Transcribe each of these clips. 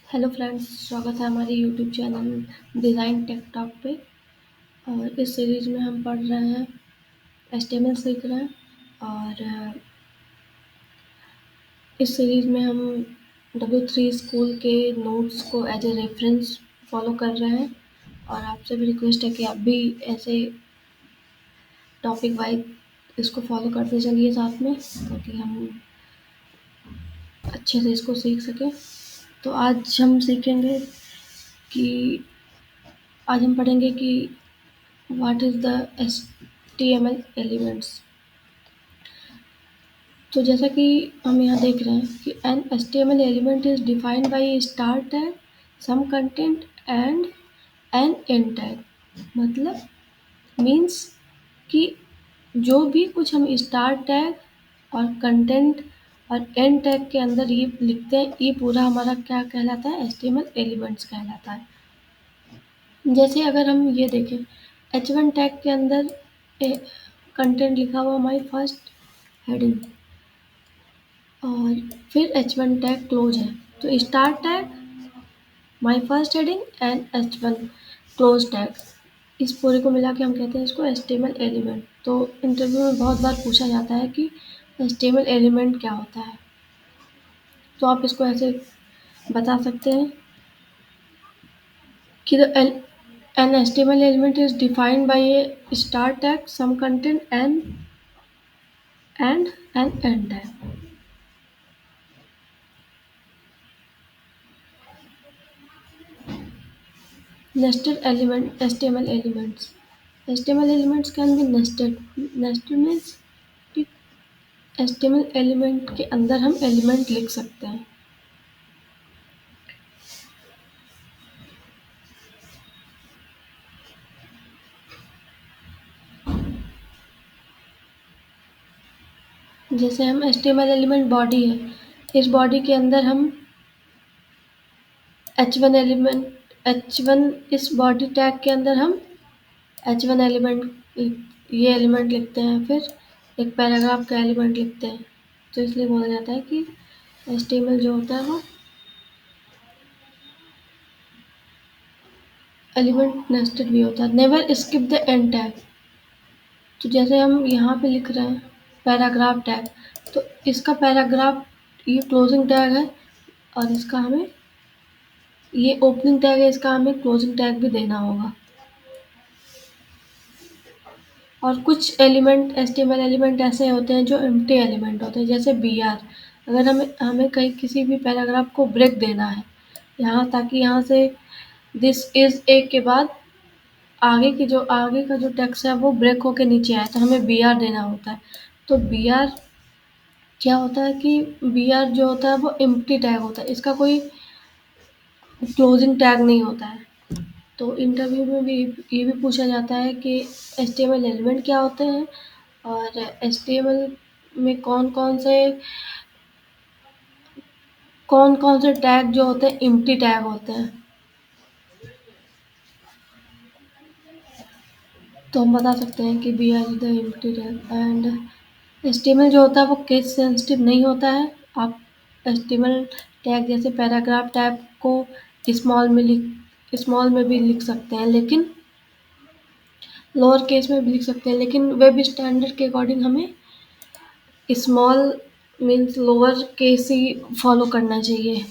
Hello friends, स्वागत है हमारे YouTube channel design tech talk पे। और इस सीरीज़ में हम पढ़ रहे हैं, एचटीएमएल सीख रहे हैं। और इस सीरीज़ में हम W3 स्कूल के नोट्स को एज ए रेफरेंस फॉलो कर रहे हैं। और आपसे भी रिक्वेस्ट है कि आप भी ऐसे टॉपिक वाइज इसको फॉलो करते चलिए साथ में, ताकि हम अच्छे से इसको सीख सकें। तो आज हम पढ़ेंगे कि what is the HTML elements. तो जैसा कि हम यहाँ देख रहे हैं कि an HTML element is defined by start tag, some content and an end tag. मतलब मीन्स कि जो भी कुछ हम स्टार टैग और कंटेंट और एंड टैग के अंदर ये लिखते हैं, ये पूरा हमारा क्या कहलाता है? HTML एलिमेंट्स कहलाता है। जैसे अगर हम ये देखें, H1 टैग के अंदर कंटेंट लिखा हुआ माई फर्स्ट हेडिंग, और फिर H1 टैग क्लोज है। तो star tag, my first heading and H1 close tag, इस पूरे को मिला के हम कहते हैं इसको HTML एलिमेंट। तो इंटरव्यू में बहुत बार पूछा जाता है कि HTML एलिमेंट क्या होता है। तो आप इसको ऐसे बता सकते हैं कि an HTML element is defined by a star tag, some content and an end tag. Nested element, HTML elements. HTML elements can be nested. Nested means कि HTML एलिमेंट के अंदर हम एलिमेंट लिख सकते हैं। जैसे हम HTML एलिमेंट बॉडी है, इस बॉडी के अंदर हम H1 इस बॉडी टैग के अंदर हम H1 एलिमेंट, ये एलिमेंट लिखते हैं, फिर एक पैराग्राफ का एलिमेंट लिखते हैं। तो इसलिए बोला जाता है कि HTML जो होता है वो एलिमेंट नेस्टेड भी होता है। Never skip the end tag. तो जैसे हम यहाँ पे लिख रहे हैं पैराग्राफ टैग, तो इसका पैराग्राफ ये क्लोजिंग टैग है, और इसका हमें ये ओपनिंग टैग है, इसका हमें क्लोजिंग टैग भी देना होगा। और कुछ एलिमेंट HTML एलिमेंट ऐसे होते हैं जो एम्प्टी एलिमेंट होते हैं, जैसे BR। अगर हमें कहीं किसी भी पैराग्राफ को ब्रेक देना है यहाँ, ताकि यहाँ से दिस इज ए के बाद आगे का जो टेक्स्ट है वो ब्रेक होके नीचे आए, तो हमें BR देना होता है। तो BR क्या होता है कि BR जो होता है वो एम्प्टी टैग होता है, इसका कोई क्लोजिंग टैग नहीं होता है। तो इंटरव्यू में भी ये भी पूछा जाता है कि HTML एलिमेंट क्या होते हैं, और HTML में कौन कौन से टैग जो होते हैं एम्प्टी टैग होते हैं। तो हम बता सकते हैं कि BR is the empty tag. And HTML जो होता है वो केस सेंसिटिव नहीं होता है। आप HTML टैग जैसे पैराग्राफ टैग को स्मॉल में भी लिख सकते हैं, लेकिन लोअर केस में भी लिख सकते हैं, लेकिन वेब स्टैंडर्ड के अकॉर्डिंग हमें स्मॉल मीन्स लोअर केस ही फॉलो करना चाहिए।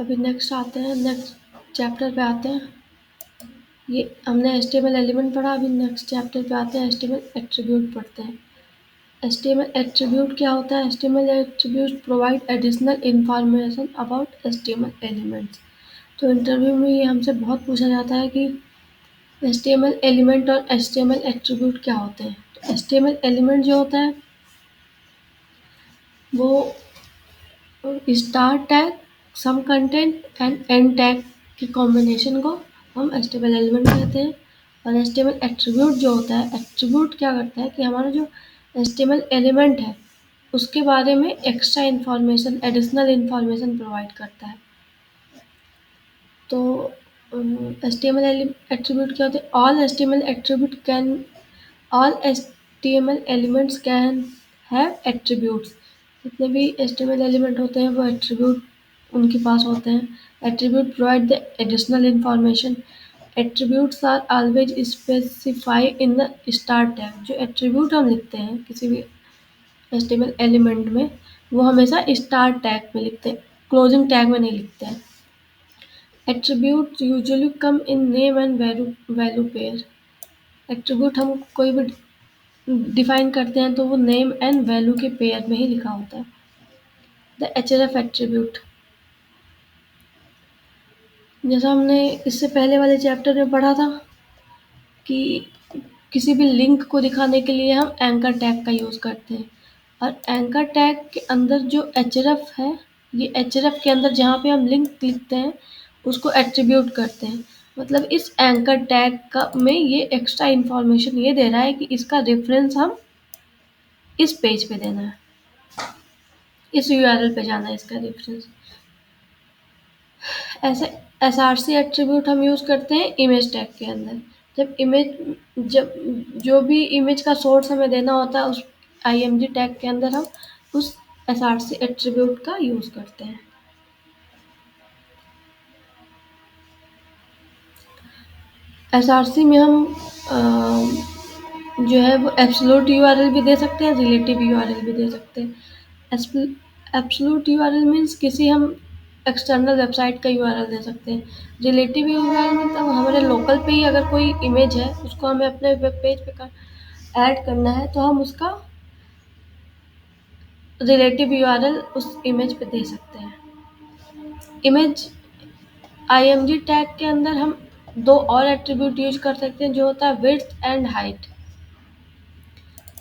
अभी नेक्स्ट चैप्टर पे आते हैं। ये हमने HTML एलिमेंट पढ़ा, अभी नेक्स्ट चैप्टर पे आते हैं, HTML एट्रीब्यूट पढ़ते हैं। HTML एट्रीब्यूट क्या होता है? HTML attribute provide additional information about HTML elements. तो इंटरव्यू में ये हमसे बहुत पूछा जाता है कि HTML एलिमेंट और HTML एट्रीब्यूट क्या होते हैं। तो HTML एलिमेंट जो होता है वो start tag, some content and end tag की कॉम्बिनेशन को हम HTML एलिमेंट कहते हैं। और HTML एट्रीब्यूट जो होता है, एट्रीब्यूट क्या करता है कि हमारा जो HTML एलिमेंट है उसके बारे में extra information, additional information provide करता है। तो HTML एट्रीब्यूट क्या होते हैं? All HTML elements can have attributes. जितने भी HTML एलिमेंट होते हैं वो एट्रीब्यूट उनके पास होते हैं। Attribute provide the additional information. Attributes are always specify in the start tag. जो एट्रीब्यूट हम लिखते हैं किसी भी HTML एलिमेंट में वो हमेशा स्टार टैग में लिखते हैं, क्लोजिंग टैग में नहीं लिखते हैं। Attribute usually come in name and value pair. Attribute हम कोई भी डिफाइन करते हैं तो वो नेम एंड वैल्यू के पेयर में ही लिखा होता है। द href एट्रीब्यूट, जैसा हमने इससे पहले वाले चैप्टर में पढ़ा था कि किसी भी लिंक को दिखाने के लिए हम एंकर टैग का यूज़ करते हैं, और एंकर टैग के अंदर जो href है, ये href के अंदर जहाँ पे हम लिंक लिखते हैं उसको एट्रीब्यूट करते हैं। मतलब इस एंकर टैग का में ये एक्स्ट्रा इन्फॉर्मेशन ये दे रहा है कि इसका रेफरेंस हम इस पेज पे देना है, इस URL पे जाना है इसका रेफरेंस। ऐसे SRC एट्रीब्यूट हम यूज़ करते हैं इमेज टैग के अंदर। जब जो भी इमेज का सोर्स हमें देना होता है उस IMG टैग के अंदर हम उस SRC एट्रीब्यूट का यूज़ करते हैं। SRC में हम जो है वो एब्सोल्यूट URL भी दे सकते हैं, रिलेटिव URL भी दे सकते हैं। एब्सोल्यूट URL मीन्स किसी हम एक्सटर्नल वेबसाइट का URL दे सकते हैं। रिलेटिव URL मतलब हमारे लोकल पे ही अगर कोई इमेज है उसको हमें अपने वेब पेज पे ऐड करना है तो हम उसका रिलेटिव URL उस इमेज पे दे सकते हैं। इमेज IMG टैग के अंदर हम दो और एट्रीब्यूट यूज कर सकते हैं जो होता है विड्थ एंड हाइट।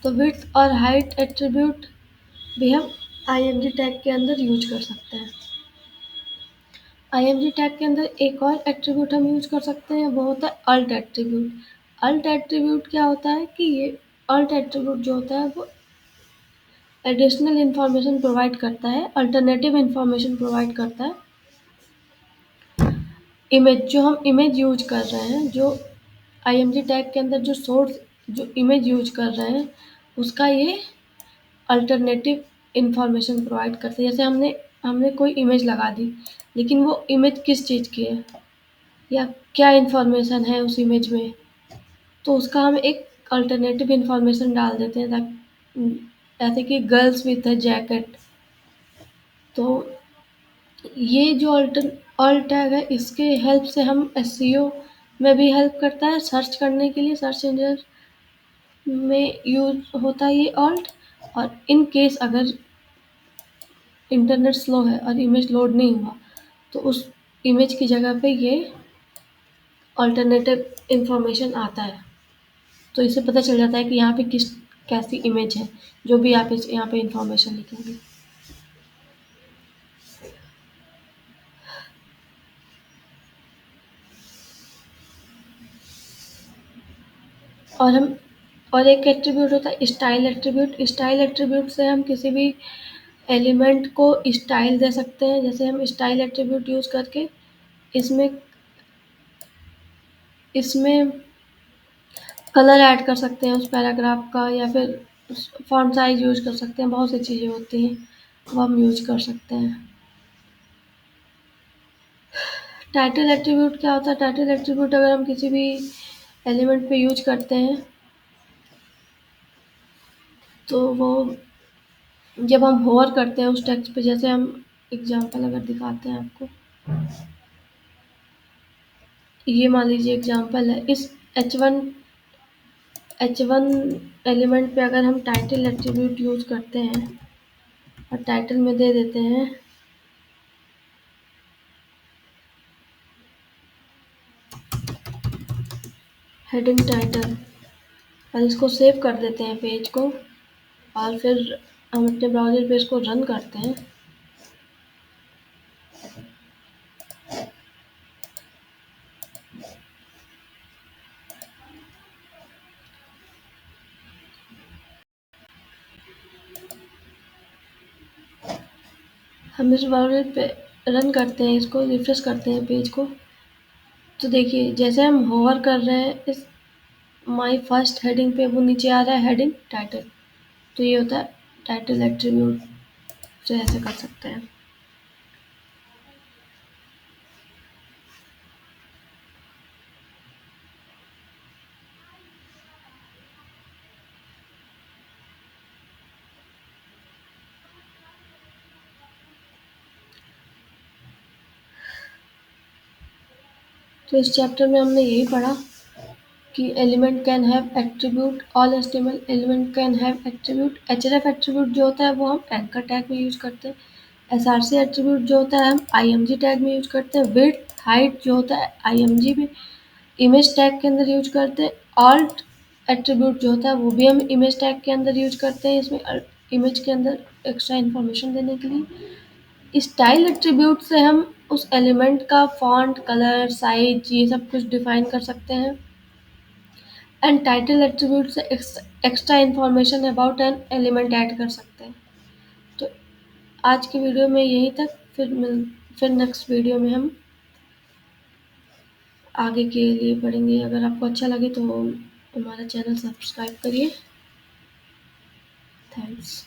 तो विड्थ और हाइट एट्रीब्यूट भी हम IMG टैग के अंदर यूज कर सकते हैं। IMG टैग के अंदर एक और एट्रीब्यूट हम यूज कर सकते हैं, वो होता है अल्ट एट्रीब्यूट। अल्ट एट्रीब्यूट क्या होता है कि ये अल्ट एट्रीब्यूट जो होता है वो एडिशनल इंफॉर्मेशन प्रोवाइड करता है, अल्टरनेटिव इंफॉर्मेशन प्रोवाइड करता है। इमेज जो हम इमेज यूज कर रहे हैं, जो IMG टैग के अंदर जो सोर्स जो इमेज यूज कर रहे हैं उसका ये अल्टरनेटिव इंफॉर्मेशन प्रोवाइड करते हैं। जैसे हमने हमने कोई इमेज लगा दी, लेकिन वो इमेज किस चीज़ की है या क्या इंफॉर्मेशन है उस इमेज में, तो उसका हम एक अल्टरनेटिव इंफॉर्मेशन डाल देते हैं ताकि जैसे कि गर्ल्स विथ अ जैकेट। तो ये जो अल्ट टैग है इसके हेल्प से हम SEO में भी हेल्प करता है, सर्च करने के लिए सर्च इंजन में यूज होता है ये अल्ट। और इन केस अगर इंटरनेट स्लो है और इमेज लोड नहीं हुआ तो उस इमेज की जगह पे ये अल्टरनेटिव इंफॉर्मेशन आता है, तो इससे पता चल जाता है कि यहाँ पे कैसी इमेज है, जो भी आप यहाँ पे इंफॉर्मेशन लिखेंगे। और एक एट्रीब्यूट होता है स्टाइल एट्रीब्यूट। स्टाइल एट्रीब्यूट से हम किसी भी एलिमेंट को स्टाइल दे सकते हैं। जैसे हम स्टाइल एट्रीब्यूट यूज़ करके इसमें इसमें कलर ऐड कर सकते हैं उस पैराग्राफ का, या फिर फॉन्ट साइज यूज कर सकते हैं। बहुत सी चीज़ें होती हैं वो हम यूज कर सकते हैं। टाइटल एट्रीब्यूट क्या होता है? टाइटल एट्रीब्यूट अगर हम किसी भी एलिमेंट पे यूज करते हैं तो वो जब हम होवर करते हैं उस टेक्स्ट पे, जैसे हम एग्जांपल अगर दिखाते हैं आपको, ये मान लीजिए एग्जांपल है। इस H1 एलिमेंट पे अगर हम टाइटल एट्रीब्यूट यूज करते हैं और टाइटल में दे देते हैं हेडिंग टाइटल, और इसको सेव कर देते हैं पेज को, और फिर हम अपने ब्राउज़र पे इसको रन करते हैं, हम इस ब्राउज़र पे रन करते हैं, इसको रिफ्रेश करते हैं पेज को, तो देखिए जैसे हम होवर कर रहे हैं इस माई फर्स्ट हेडिंग पे वो नीचे आ रहा है हेडिंग टाइटल। तो ये होता है टाइटल एट्रीब्यूट से ऐसे कर सकते हैं। तो इस चैप्टर में हमने यही पढ़ा कि element can have attribute, all HTML element can have attribute. HRF attribute जो होता है वो हम एंकर टैग में यूज करते हैं। एसआरसी एट्रीब्यूट जो होता है हम आईएमजी टैग में यूज करते हैं। विड्थ हाइट जो होता है आईएमजी में इमेज टैग के अंदर यूज करते हैं। ऑल्ट एट्रीब्यूट जो होता है वो भी हम इमेज टैग के अंदर यूज करते हैं, इसमें इमेज के अंदर एक्स्ट्रा इन्फॉर्मेशन देने के लिए। स्टाइल एट्रीब्यूट से हम उस एलिमेंट का फॉन्ट, कलर, साइज ये सब कुछ डिफाइन कर सकते हैं। एंड टाइटल एट्रीब्यूट से extra information about an element add कर सकते हैं। तो आज की वीडियो में यही तक, फिर नेक्स्ट वीडियो में हम आगे के लिए पढ़ेंगे। अगर आपको अच्छा लगे तो हमारा चैनल सब्सक्राइब करिए। थैंक्स।